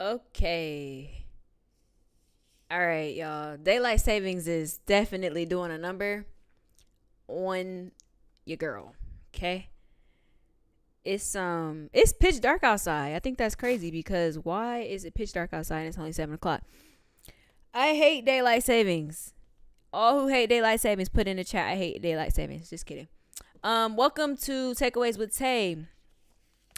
Okay. All right, y'all. Daylight savings is definitely doing a number on your girl. Okay? It's pitch dark outside. I think that's crazy because why is it pitch dark outside and it's only 7 o'clock? I hate daylight savings. All who hate daylight savings, put in the chat. I hate daylight savings. Just kidding. Welcome to Takeaways with Tay.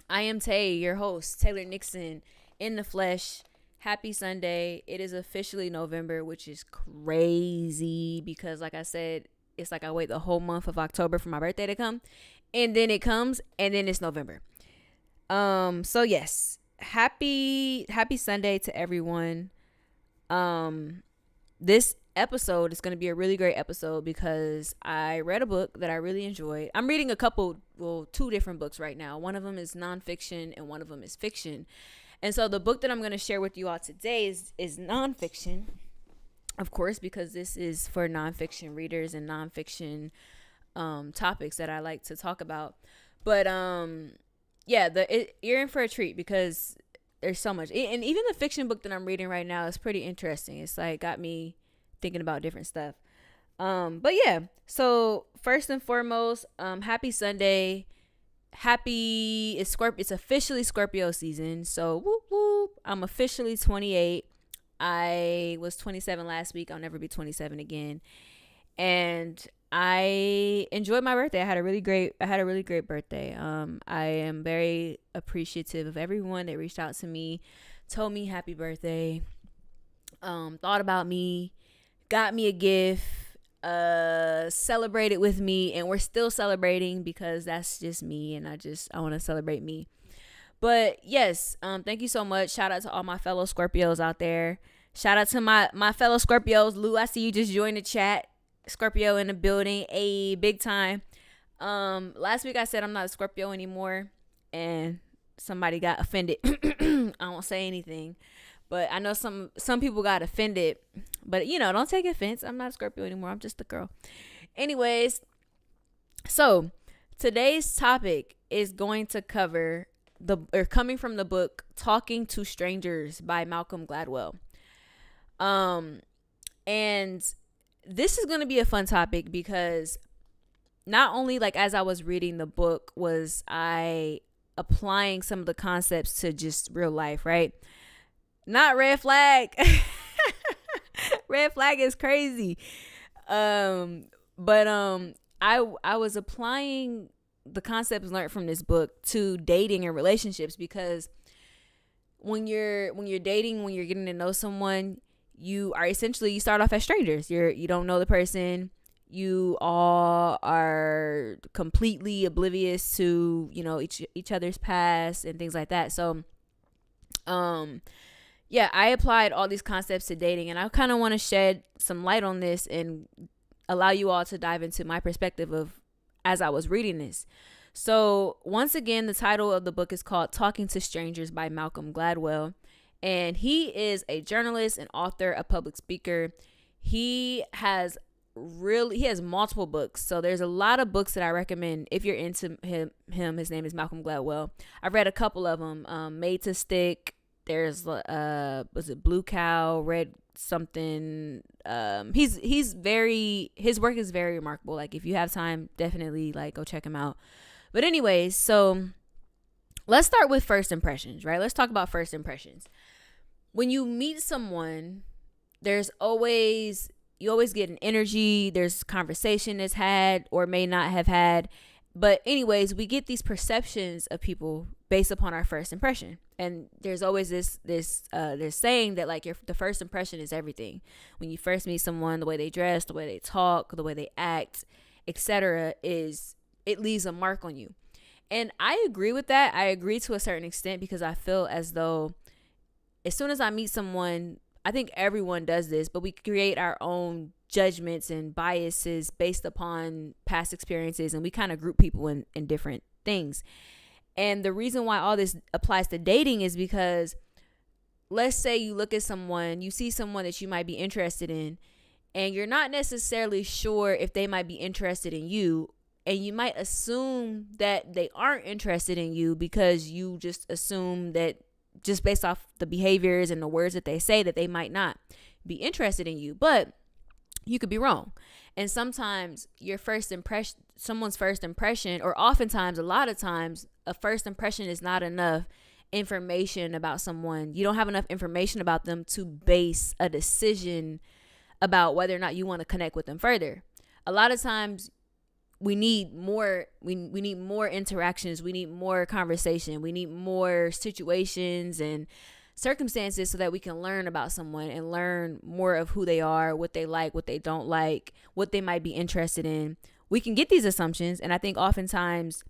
I am Tay, your host, Taylor Nixon, in the flesh. Happy Sunday. It is officially November, which is crazy because, like I said, it's like I wait the whole month of October for my birthday to come, and then it comes, and then it's November. So yes, happy Sunday to everyone. This episode is going to be a really great episode because I read a book that I really enjoyed. I'm reading two different books right now. One of them is nonfiction and one of them is fiction. And so the book that I'm going to share with you all today is nonfiction, of course, because this is for nonfiction readers and nonfiction topics that I like to talk about. But you're in for a treat because there's so much. And even the fiction book that I'm reading right now is pretty interesting. It's like got me thinking about different stuff. But yeah, so first and foremost, happy Sunday. It's officially Scorpio season. So whoop whoop. I'm officially 28. I was 27 last week. I'll never be 27 again. And I enjoyed my birthday. I had a really great birthday. I am very appreciative of everyone that reached out to me, told me happy birthday, thought about me, got me a gift, celebrated with me, and we're still celebrating because that's just me, and I want to celebrate me. But yes, thank you so much. Shout out to all my fellow Scorpios out there. Shout out to my fellow Scorpios. Lou, I see you just joined the chat. Scorpio in the building, a big time. Last week I said I'm not a Scorpio anymore, and somebody got offended. I won't say anything, but I know some people got offended. But don't take offense. I'm not a Scorpio anymore. I'm just a girl. Anyways, so today's topic is going to cover coming from the book Talking to Strangers by Malcolm Gladwell. And this is going to be a fun topic because not only like as I was reading the book was I applying some of the concepts to just real life, right? Not red flag. Red flag is crazy. But I was applying the concepts learned from this book to dating and relationships because when you're dating, when you're getting to know someone, you start off as strangers. You don't know the person. You all are completely oblivious to, each other's past and things like that. So, I applied all these concepts to dating, and I kind of want to shed some light on this and allow you all to dive into my perspective of as I was reading this. So once again, the title of the book is called Talking to Strangers by Malcolm Gladwell. And he is a journalist, an author, a public speaker. He has multiple books. So there's a lot of books that I recommend if you're into him. His name is Malcolm Gladwell. I've read a couple of them. Made to Stick. There's was it Blue Cow, Red something. His work is very remarkable. Like if you have time, definitely go check him out. But anyways, so let's start with first impressions, right? Let's talk about first impressions. When you meet someone, you always get an energy. There's conversation that's had or may not have had. But anyways, we get these perceptions of people based upon our first impression. And there's always this saying that the first impression is everything. When you first meet someone, the way they dress, the way they talk, the way they act, etc., it leaves a mark on you. And I agree with that. I agree to a certain extent because I feel as though as soon as I meet someone, I think everyone does this, but we create our own judgments and biases based upon past experiences, and we kind of group people in different things. And the reason why all this applies to dating is because let's say you look at someone, you see someone that you might be interested in, and you're not necessarily sure if they might be interested in you, and you might assume that they aren't interested in you because you just assume that just based off the behaviors and the words that they say, that they might not be interested in you. But you could be wrong. And sometimes someone's first impression, or oftentimes, a lot of times, a first impression is not enough information about someone. You don't have enough information about them to base a decision about whether or not you want to connect with them further. A lot of times we need more, we need more interactions, we need more conversation, we need more situations and circumstances so that we can learn about someone and learn more of who they are, what they like, what they don't like, what they might be interested in. We can get these assumptions, and I think oftentimes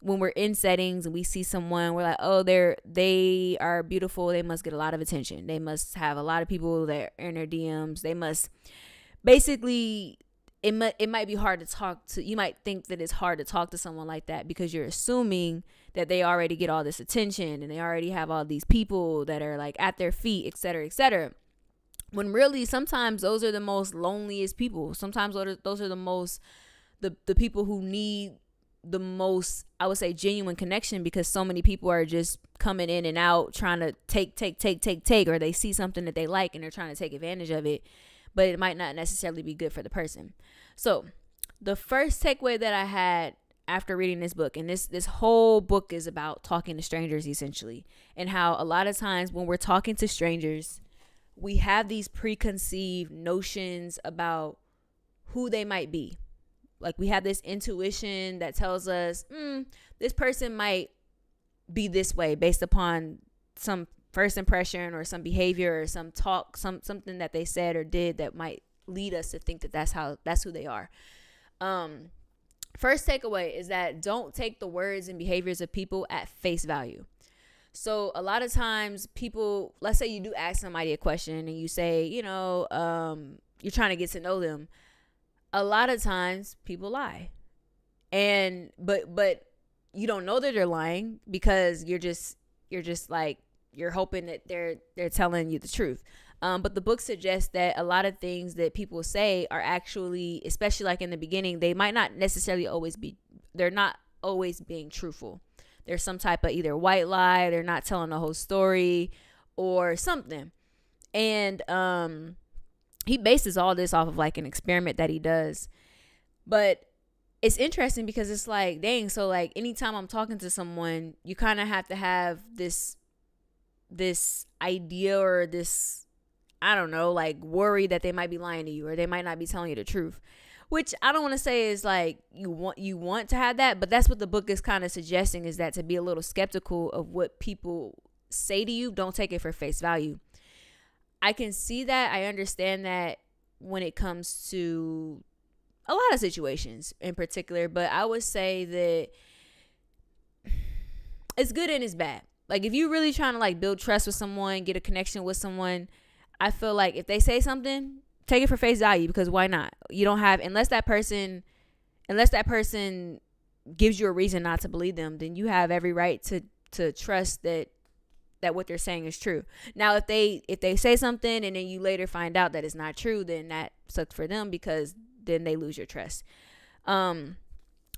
when we're in settings and we see someone, we're like, oh, they are beautiful, they must get a lot of attention, they must have a lot of people that are in their DMs, they must basically, it might be hard to talk to. You might think that it's hard to talk to someone like that because you're assuming that they already get all this attention and they already have all these people that are like at their feet, et cetera, et cetera. When really, sometimes those are the most loneliest people. Sometimes those are the most, the people who need the most, I would say, genuine connection, because so many people are just coming in and out trying to take, or they see something that they like and they're trying to take advantage of it, but it might not necessarily be good for the person. So the first takeaway that I had after reading this book, and this whole book is about talking to strangers essentially, and how a lot of times when we're talking to strangers, we have these preconceived notions about who they might be. Like, we have this intuition that tells us, this person might be this way based upon some first impression or some behavior or some talk, something that they said or did that might lead us to think that that's who they are. First takeaway is that don't take the words and behaviors of people at face value. So a lot of times people, let's say you do ask somebody a question and you say, you're trying to get to know them. A lot of times people lie, and but you don't know that they're lying because you're just like, you're hoping that they're telling you the truth. But the book suggests that a lot of things that people say are actually, especially like in the beginning, they might not necessarily they're not always being truthful. There's some type of either white lie, they're not telling the whole story or something. And he bases all this off of like an experiment that he does. But it's interesting because it's like, dang, so like anytime I'm talking to someone, you kind of have to have this idea or this, I don't know, like worry that they might be lying to you or they might not be telling you the truth, which I don't want to say is like you want to have that, but that's what the book is kind of suggesting, is that to be a little skeptical of what people say to you. Don't take it for face value. I can see that. I understand that when it comes to a lot of situations in particular, but I would say that it's good and it's bad. Like, if you're really trying to like build trust with someone, get a connection with someone, I feel like if they say something, take it for face value, because why not? You don't have, unless that person gives you a reason not to believe them, then you have every right to trust that what they're saying is true. Now, if they say something and then you later find out that it's not true, then that sucks for them, because then they lose your trust.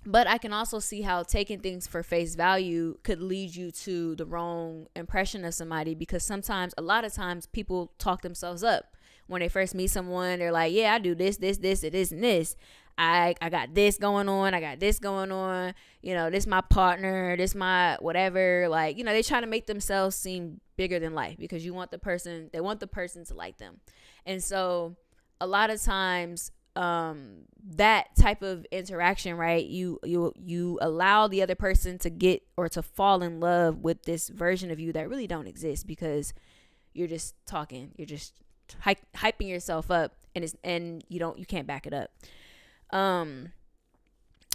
But I can also see how taking things for face value could lead you to the wrong impression of somebody, because a lot of times people talk themselves up. When they first meet someone, they're like, yeah, I do this, and this. I got this going on. This my partner. This my whatever. Like, they try to make themselves seem bigger than life because they want the person to like them. And so a lot of times, that type of interaction, right? You allow the other person to get or to fall in love with this version of you that really don't exist, because you're just talking. You're just hyping yourself up, and you can't back it up.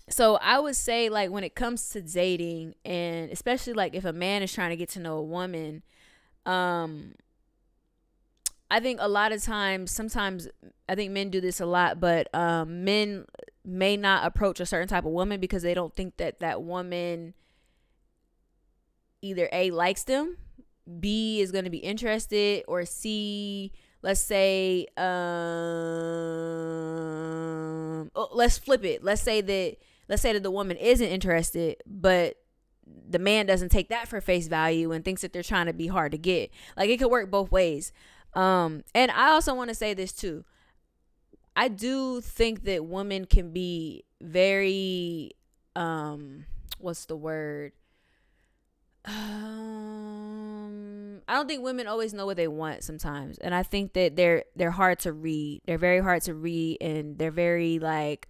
So I would say, like, when it comes to dating, and especially like if a man is trying to get to know a woman, I think a lot of times, sometimes I think men do this a lot, but men may not approach a certain type of woman because they don't think that woman either A, likes them, B, is going to be interested, or C, let's say, let's flip it. Let's say that the woman isn't interested, but the man doesn't take that for face value and thinks that they're trying to be hard to get. Like, it could work both ways. And I also want to say this too. I do think that women can be very, what's the word? I don't think women always know what they want sometimes. And I think that they're hard to read. They're very hard to read, and they're very like,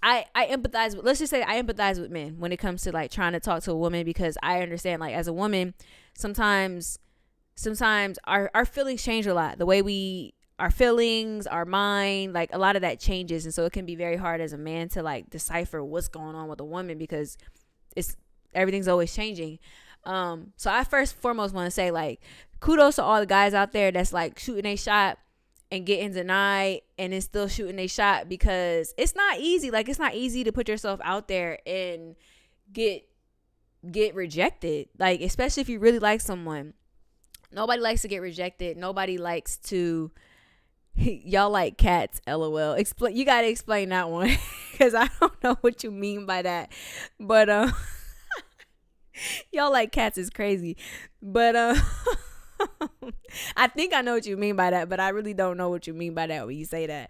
I empathize with, let's just say I empathize with men when it comes to like trying to talk to a woman, because I understand, like, as a woman, sometimes our feelings change a lot. The way our feelings, our mind, like a lot of that changes. And so it can be very hard as a man to like decipher what's going on with a woman, because everything's always changing. So I first and foremost want to say, like, kudos to all the guys out there that's like shooting a shot and getting denied and then still shooting a shot, because it's not easy. Like, it's not easy to put yourself out there and get rejected. Like, especially if you really like someone. Nobody likes to get rejected. Nobody likes to. Y'all like cats, LOL. You gotta explain that one, because I don't know what you mean by that. But y'all like cats is crazy. But I think I know what you mean by that, but I really don't know what you mean by that when you say that.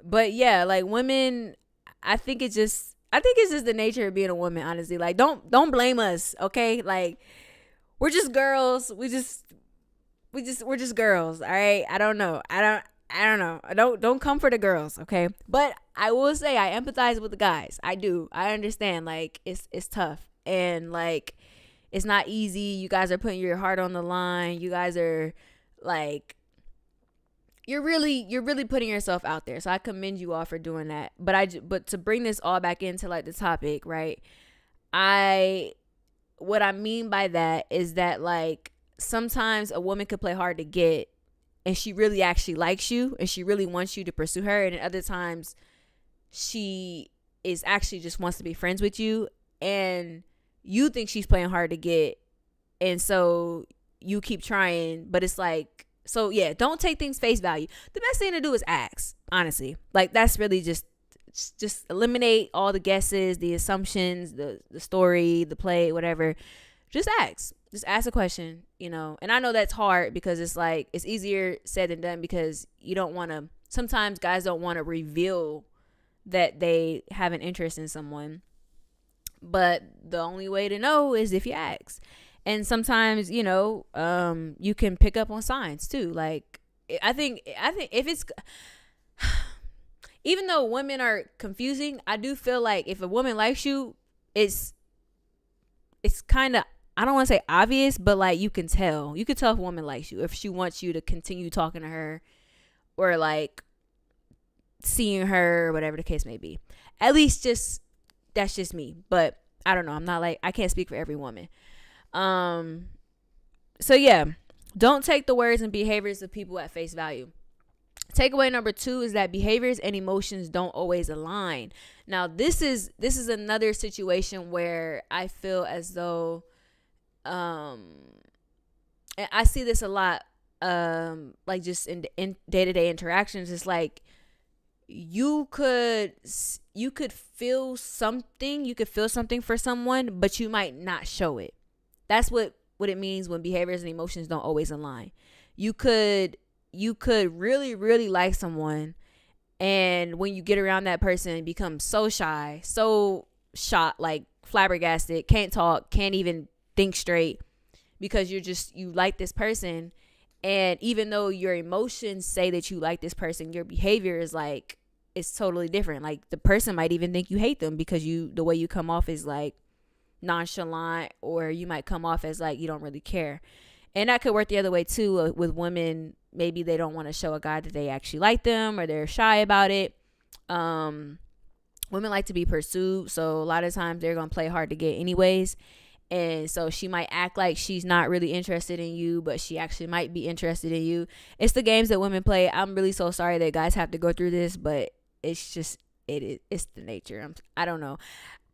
But yeah, like, women, I think it's just the nature of being a woman, honestly. Like, don't blame us, okay? Like, we're just girls. We're just girls, all right? I don't know. Don't come for the girls, okay? But I will say I empathize with the guys. I do. I understand, like, it's tough, and like, it's not easy. You guys are putting your heart on the line. You guys are like, you're really putting yourself out there. So I commend you all for doing that. But to bring this all back into like the topic, right? What I mean by that is that, like, sometimes a woman could play hard to get, and she really actually likes you and she really wants you to pursue her, and at other times she is actually just wants to be friends with you, and you think she's playing hard to get, and so you keep trying. But it's like, so yeah, don't take things face value. The best thing to do is ask, honestly. Like, that's really just eliminate all the guesses, the assumptions, the story, the play, whatever. Just ask a question, you know. And I know that's hard, because it's like, it's easier said than done, because you don't want to, sometimes guys don't want to reveal that they have an interest in someone. But the only way to know is if you ask. And sometimes, you know, you can pick up on signs too. Like, I think if it's, even though women are confusing, I do feel like if a woman likes you, it's kind of, I don't want to say obvious, but like, you can tell if a woman likes you, if she wants you to continue talking to her, or like seeing her, or whatever the case may be. At least that's just me. But I don't know. I'm not like, I can't speak for every woman. So yeah, don't take the words and behaviors of people at face value. Takeaway number 2 is that behaviors and emotions don't always align. Now, this is another situation where I feel as though, and I see this a lot, like just in day-to-day interactions. It's like, you could feel something for someone, but you might not show it. That's what it means when behaviors and emotions don't always align. You could really, really like someone, and when you get around that person, become so shy, so shot, like flabbergasted, can't talk, can't even think straight, because you like this person. And even though your emotions say that you like this person, your behavior is like, it's totally different. Like, the person might even think you hate them, because the way you come off is like nonchalant, or you might come off as like you don't really care. And that could work the other way too, with women. Maybe they don't want to show a guy that they actually like them, or they're shy about it. Women like to be pursued, so a lot of times they're gonna play hard to get anyways. And so she might act like she's not really interested in you, but she actually might be interested in you. It's the games that women play. I'm really so sorry that guys have to go through this, but it's just, it's the nature. I don't know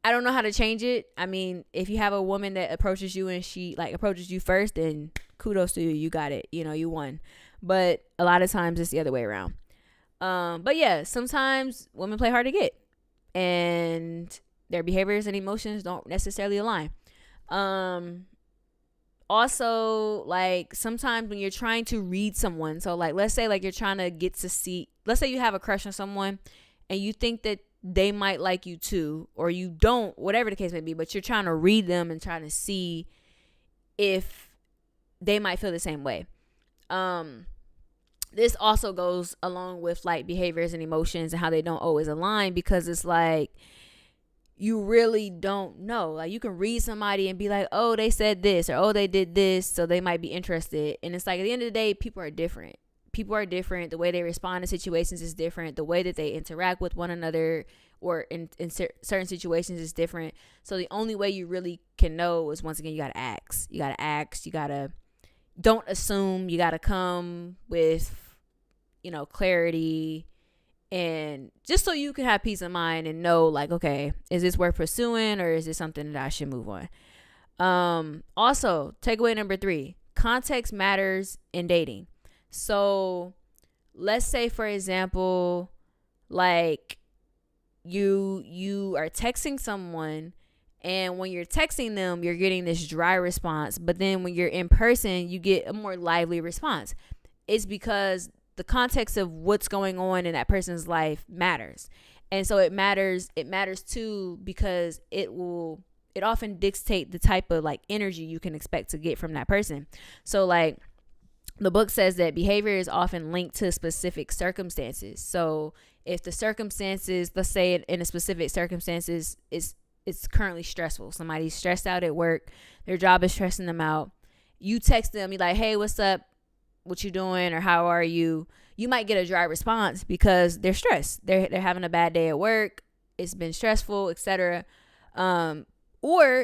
how to change it. I mean, if you have a woman that approaches you and she like approaches you first, then kudos to you. You got it. You know, you won. But a lot of times it's the other way around. But yeah, sometimes women play hard to get, and their behaviors and emotions don't necessarily align. Also, like, sometimes when you're trying to read someone, so like, let's say like you're trying to get to see, let's say you have a crush on someone and you think that they might like you too, or you don't, whatever the case may be, but you're trying to read them and trying to see if they might feel the same way. This also goes along with like behaviors and emotions and how they don't always align, because it's like, you really don't know. Like, you can read somebody and be like, oh, they said this, or oh, they did this, so they might be interested. And it's like, at the end of the day, people are different. The way they respond to situations is different. The way that they interact with one another or in certain situations is different. So the only way you really can know is, once again, you got to ask. You got to, don't assume. You got to come with, clarity, and just so you can have peace of mind and know, like, okay, is this worth pursuing, or is this something that I should move on? Also, takeaway number 3, context matters in dating. So let's say, for example, like you are texting someone, and when you're texting them, you're getting this dry response, but then when you're in person, you get a more lively response. It's because the context of what's going on in that person's life matters. And so it matters too, because it often dictate the type of like energy you can expect to get from that person. So like, the book says that behavior is often linked to specific circumstances. So if the circumstances, let's say in a specific circumstances, it's currently stressful. Somebody's stressed out at work, their job is stressing them out. You text them, you're like, hey, what's up? What you doing, or how are you? You might get a dry response because they're stressed. They're having a bad day at work. It's been stressful, etc. Or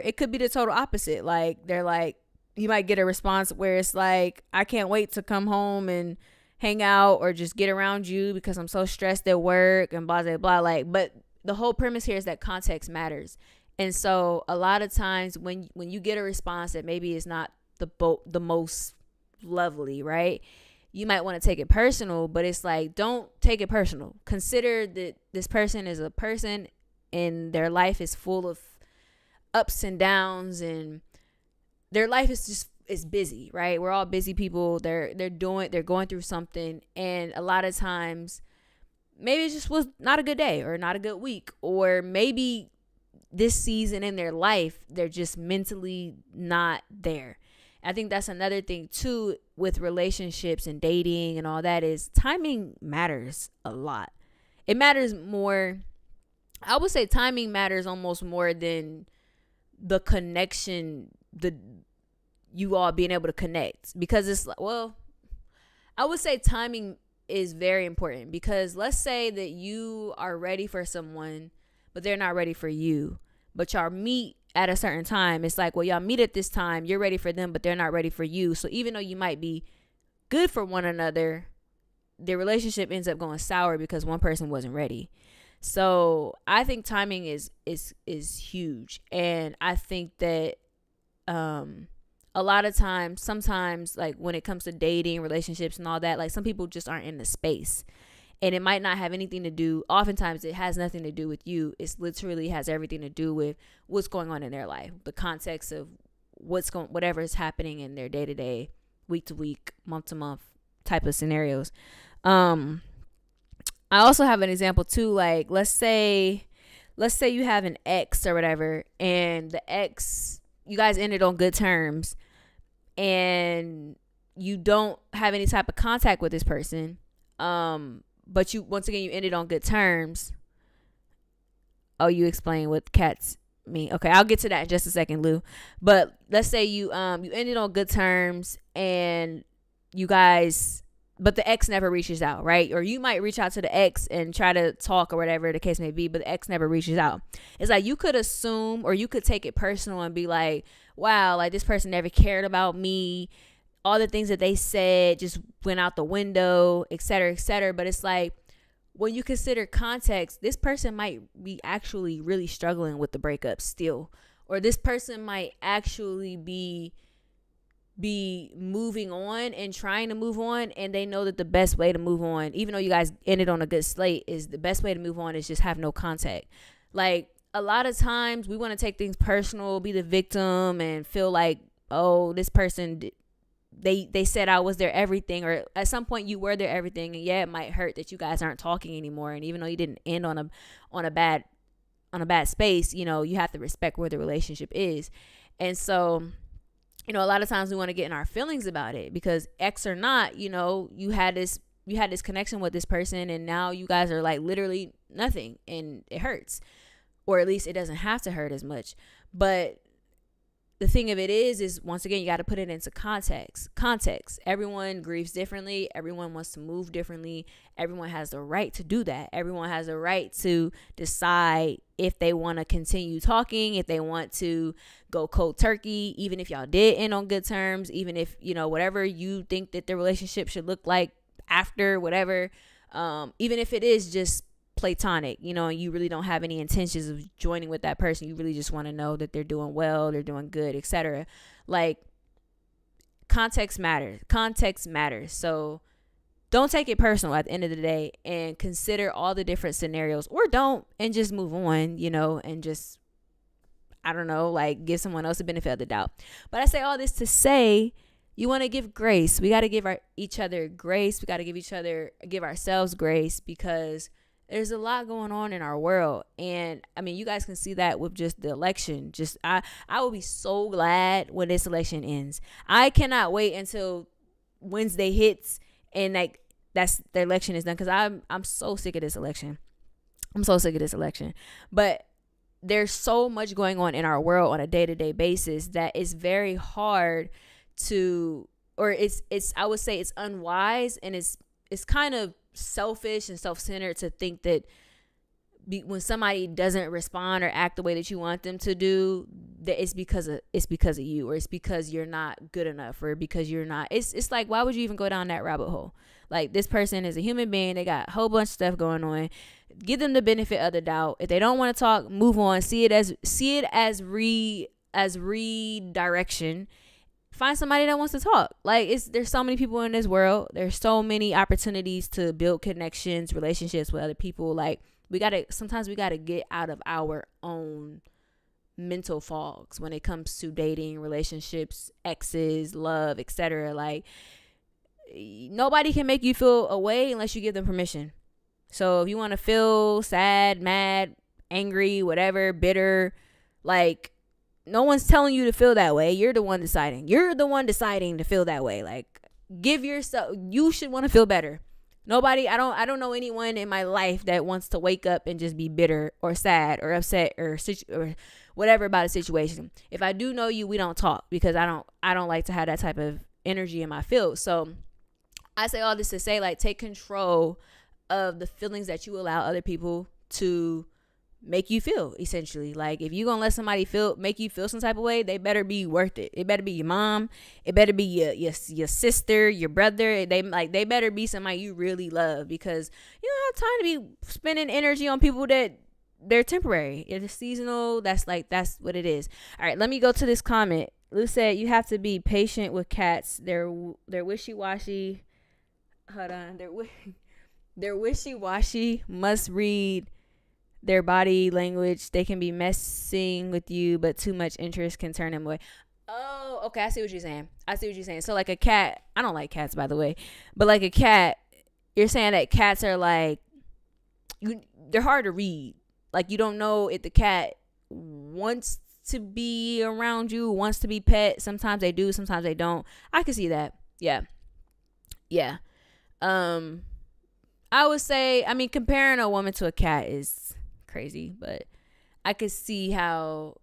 it could be the total opposite. Like, they're like, you might get a response where it's like, I can't wait to come home and hang out or just get around you because I'm so stressed at work and blah, blah, blah. Like, but the whole premise here is that context matters. And so a lot of times when you get a response that maybe is not the most lovely, right, you might want to take it personal. But it's like, don't take it personal. Consider that this person is a person and their life is full of ups and downs, and their life is busy, right? We're all busy people. They're going through something, and a lot of times maybe it just was not a good day or not a good week, or maybe this season in their life they're just mentally not there. I think that's another thing too with relationships and dating and all that, is timing matters a lot. It matters more. I would say timing matters almost more than the connection, you all being able to connect, because it's like, well, I would say timing is very important, because let's say that you are ready for someone, but they're not ready for you, but y'all meet at a certain time. It's like, well, y'all meet at this time, you're ready for them, but they're not ready for you. So even though you might be good for one another, the relationship ends up going sour because one person wasn't ready. So I think timing is huge. And I think that a lot of times, sometimes, like when it comes to dating, relationships and all that, like some people just aren't in the space. And it might not have anything to do, oftentimes it has nothing to do with you. It's literally has everything to do with what's going on in their life, the context of whatever is happening in their day to day, week to week, month to month type of scenarios. I also have an example too. Like, let's say you have an ex or whatever, and the ex, you guys ended on good terms, and you don't have any type of contact with this person. But you ended on good terms. Oh, you explain what cats mean. Okay, I'll get to that in just a second, Lou. But let's say you ended on good terms, and you guys, but the ex never reaches out, right? Or you might reach out to the ex and try to talk or whatever the case may be, but the ex never reaches out. It's like, you could assume, or you could take it personal and be like, wow, like this person never cared about me. All the things that they said just went out the window, et cetera, et cetera. But it's like, when you consider context, this person might be actually really struggling with the breakup still. Or this person might actually be moving on and trying to move on. And they know that the best way to move on, even though you guys ended on a good slate, is the best way to move on is just have no contact. Like, a lot of times we want to take things personal, be the victim, and feel like, oh, this person, they said I was their everything, or at some point you were their everything, and yeah, it might hurt that you guys aren't talking anymore. And even though you didn't end on a bad space, you know, you have to respect where the relationship is. And so, you know, a lot of times we want to get in our feelings about it, because ex or not, you know, you had this connection with this person, and now you guys are like literally nothing, and it hurts. Or at least it doesn't have to hurt as much. But the thing of it is once again, you got to put it into context. Everyone grieves differently. Everyone wants to move differently. Everyone has the right to do that. Everyone has the right to decide if they want to continue talking, if they want to go cold turkey, even if y'all did end on good terms, even if, you know, whatever you think that the relationship should look like after, whatever, even if it is just platonic, you know, and you really don't have any intentions of joining with that person. You really just want to know that they're doing well, they're doing good, etc. Like, context matters. So don't take it personal at the end of the day, and consider all the different scenarios, or don't, and just move on, you know, and just, I don't know, like, give someone else the benefit of the doubt. But I say all this to say, you want to give grace. We got to give each other grace. We got to give ourselves grace, because there's a lot going on in our world. And I mean, you guys can see that with just the election. Just I will be so glad when this election ends. I cannot wait until Wednesday hits and like the election is done, because I'm so sick of this election. But there's so much going on in our world on a day-to-day basis that it's very hard to, or it's I would say it's unwise, and it's kind of selfish and self-centered to think that when somebody doesn't respond or act the way that you want them to do, that it's because of you, or it's because you're not good enough, or because you're not, it's like, why would you even go down that rabbit hole? Like, this person is a human being. They got a whole bunch of stuff going on. Give them the benefit of the doubt. If they don't want to talk, move on. See it as redirection. Find somebody that wants to talk. Like, there's so many people in this world. There's so many opportunities to build connections, relationships with other people. Like, sometimes we gotta get out of our own mental fogs when it comes to dating, relationships, exes, love, etc. Like, nobody can make you feel a way unless you give them permission. So if you want to feel sad, mad, angry, whatever, bitter, like, no one's telling you to feel that way. You're the one deciding. To feel that way. Like, you should want to feel better. Nobody, I don't know anyone in my life that wants to wake up and just be bitter or sad or upset or whatever about a situation. If I do know you, we don't talk, because I don't like to have that type of energy in my field. So I say all this to say, like, take control of the feelings that you allow other people to make you feel, essentially. Like, if you gonna let somebody make you feel some type of way, they better be worth it. It better be your mom, it better be your sister, your brother. They better be somebody you really love, because you don't have time to be spending energy on people that they're temporary. It's seasonal. That's what it is. All right, let me go to this comment. Lou said, you have to be patient with cats. They're wishy-washy. Hold on. They're wishy-washy. Must read their body language. They can be messing with you, but too much interest can turn them away. Oh, okay. I see what you're saying. So like a cat, I don't like cats, by the way, but like a cat, you're saying that cats are like, they're hard to read. Like, you don't know if the cat wants to be around you, wants to be pet. Sometimes they do, sometimes they don't. I can see that. Yeah. I would say, I mean, comparing a woman to a cat is crazy, but I could see how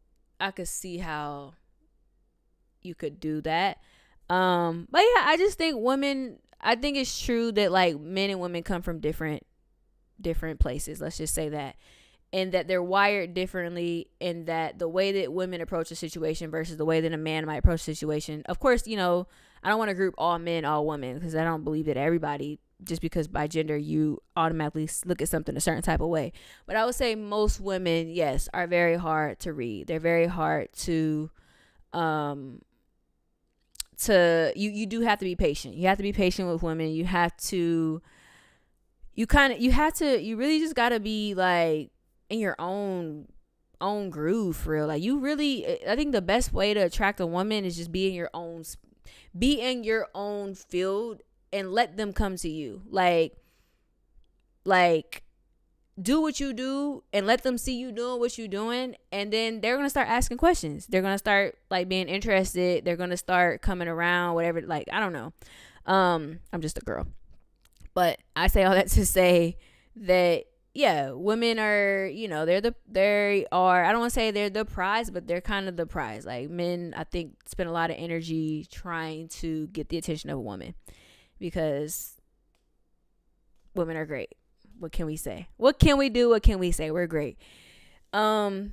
you could do that. But yeah, I just think I think it's true that like men and women come from different places. Let's just say that. And that they're wired differently, and that the way that women approach a situation versus the way that a man might approach a situation. Of course, you know, I don't want to group all men, all women, because I don't believe that everybody, just because by gender you automatically look at something a certain type of way. But I would say most women, yes, are very hard to read. They're very hard to you do have to be patient. You have to be patient with women. You really just got to be like in your own own groove for real. Like, you really, I think the best way to attract a woman is just be in your own field and let them come to you. Like do what you do and let them see you doing what you're doing, and then they're gonna start asking questions. They're gonna start like being interested. They're gonna start coming around, whatever. Like, I don't know. I'm just a girl, but I say all that to say that, yeah, women are, they are, I don't want to say they're the prize, but they're kind of the prize. Like, men, I think, spend a lot of energy trying to get the attention of a woman, because women are great. What can we say? What can we do? What can we say? We're great. But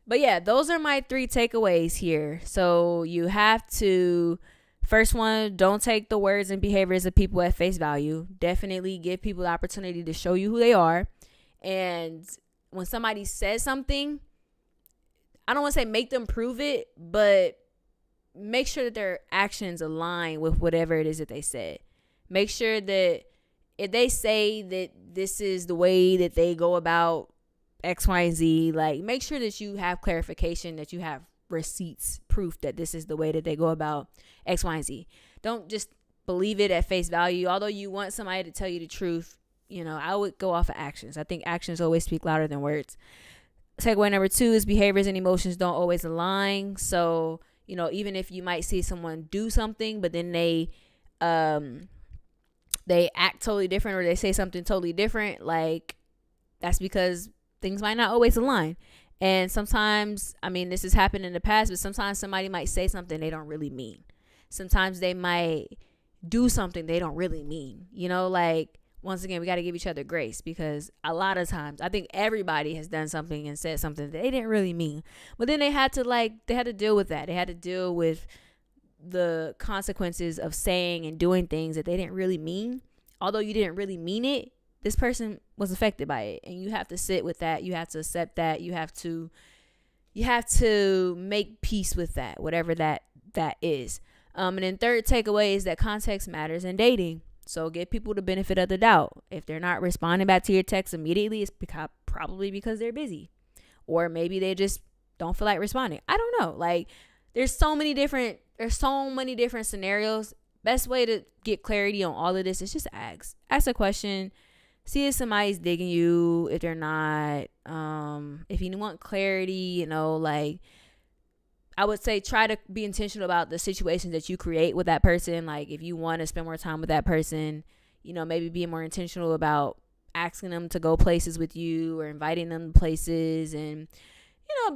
yeah, those are my 3 takeaways here. So you have to, first one, don't take the words and behaviors of people at face value. Definitely give people the opportunity to show you who they are. And when somebody says something, I don't want to say make them prove it, but make sure that their actions align with whatever it is that they said. Make sure that if they say that this is the way that they go about X, Y, and Z, like, make sure that you have clarification, that you have receipts, proof that this is the way that they go about X, Y, and Z. Don't just believe it at face value. Although you want somebody to tell you the truth, I would go off of actions. I think actions always speak louder than words. Takeaway number 2 is behaviors and emotions don't always align. So, even if you might see someone do something, but then they act totally different, or they say something totally different, like, that's because things might not always align. And sometimes, this has happened in the past, but sometimes somebody might say something they don't really mean. Sometimes they might do something they don't really mean. Like, once again, we got to give each other grace, because a lot of times, I think everybody has done something and said something that they didn't really mean. But then they had to deal with that. They had to deal with the consequences of saying and doing things that they didn't really mean. Although you didn't really mean it, this person was affected by it, and you have to sit with that. You have to accept that. You have to make peace with that, whatever that is. And then third takeaway is that context matters in dating. So give people the benefit of the doubt. If they're not responding back to your text immediately, it's probably because they're busy, or maybe they just don't feel like responding. I don't know. Like, there's so many different scenarios. Best way to get clarity on all of this is just ask a question. See if somebody's digging you. If they're not, if you want clarity, like, I would say try to be intentional about the situations that you create with that person. Like, if you want to spend more time with that person, maybe being more intentional about asking them to go places with you, or inviting them to places, and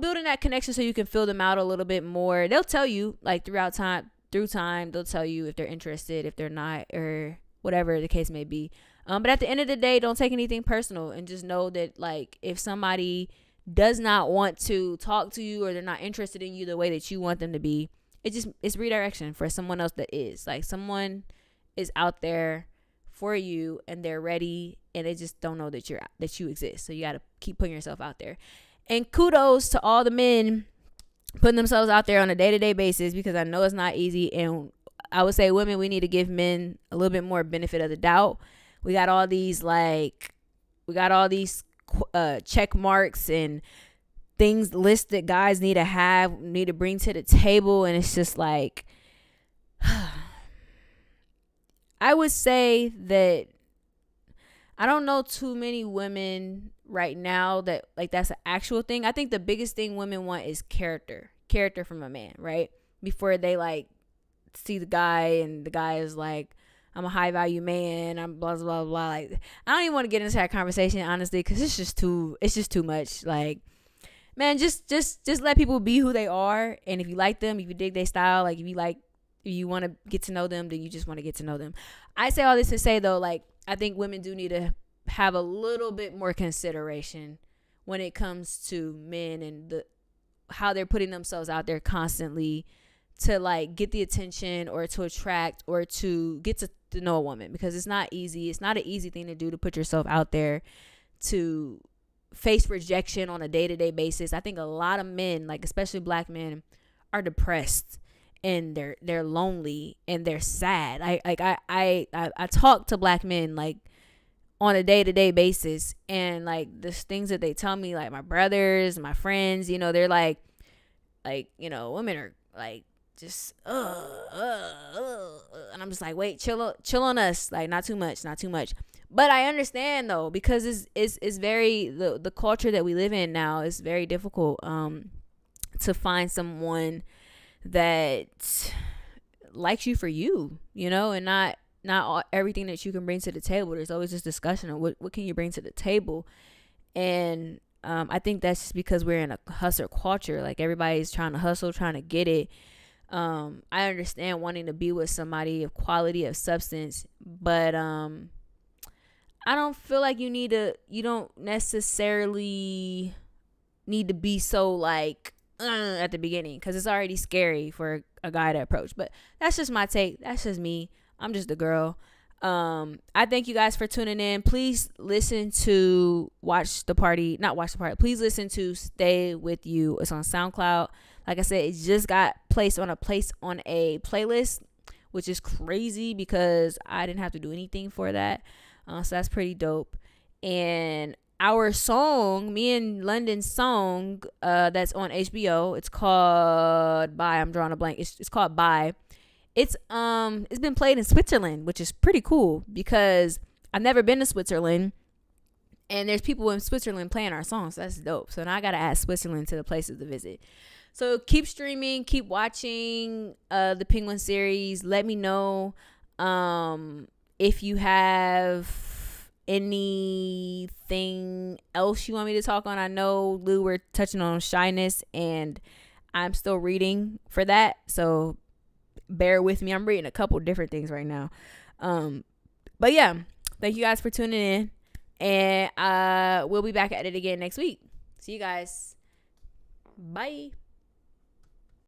building that connection so you can fill them out a little bit more. They'll tell you, like, through time, they'll tell you if they're interested, if they're not, or whatever the case may be. But at the end of the day, don't take anything personal, and just know that, like, if somebody does not want to talk to you, or they're not interested in you the way that you want them to be, it's redirection for someone else that is. Like, someone is out there for you, and they're ready, and they just don't know that you exist. So you got to keep putting yourself out there. And kudos to all the men putting themselves out there on a day-to-day basis, because I know it's not easy. And I would say, women, we need to give men a little bit more benefit of the doubt. We got all these check marks and things lists that guys need to bring to the table, and it's just like, I would say that I don't know too many women right now that, like, that's an actual thing. I think the biggest thing women want is character from a man, right? Before they, like, see the guy, and the guy is like, I'm a high value man, I'm blah blah blah. Like, I don't even want to get into that conversation, honestly, because it's just too much. Like, man, just let people be who they are. And if you like them, if you dig their style, like, if you want to get to know them, then you just want to get to know them. I say all this to say, though, like, I think women do need to have a little bit more consideration when it comes to men, and how they're putting themselves out there constantly to, like, get the attention, or to attract, or to get to know a woman, because it's not easy. It's not an easy thing to do, to put yourself out there, to face rejection on a day-to-day basis. I think a lot of men, like, especially black men, are depressed, and they're lonely, and they're sad. I talk to black men, like, on a day-to-day basis. And like the things that they tell me, like my brothers, my friends, you know, they're like, women are like just and I'm just like, wait, chill on us, like not too much. But I understand though, because it's very, the culture that we live in now is very difficult to find someone that likes you for you, you know, and not everything that you can bring to the table. There's always this discussion of what can you bring to the table. And I think that's just because we're in a hustler culture. Like everybody's trying to hustle, trying to get it. I understand wanting to be with somebody of quality, of substance, but I don't feel like you don't necessarily need to be so like at the beginning, because it's already scary for a guy to approach. But that's just my take. That's just me. I'm just a girl. I thank you guys for tuning in. Please listen to Please listen to Stay With You. It's on SoundCloud. Like I said, it just got placed on a playlist, which is crazy because I didn't have to do anything for that. So that's pretty dope. And our song, me and London's song, that's on HBO, it's called Bye. I'm drawing a blank. It's called Bye. It's been played in Switzerland, which is pretty cool because I've never been to Switzerland, and there's people in Switzerland playing our songs. So that's dope. So now I gotta add Switzerland to the places to visit. So keep streaming, keep watching the Penguin series. Let me know if you have anything else you want me to talk on. I know, Lou, we're touching on shyness, and I'm still reading for that, so bear with me. I'm reading a couple different things right now. But yeah, thank you guys for tuning in, and we'll be back at it again next week. See you guys. Bye.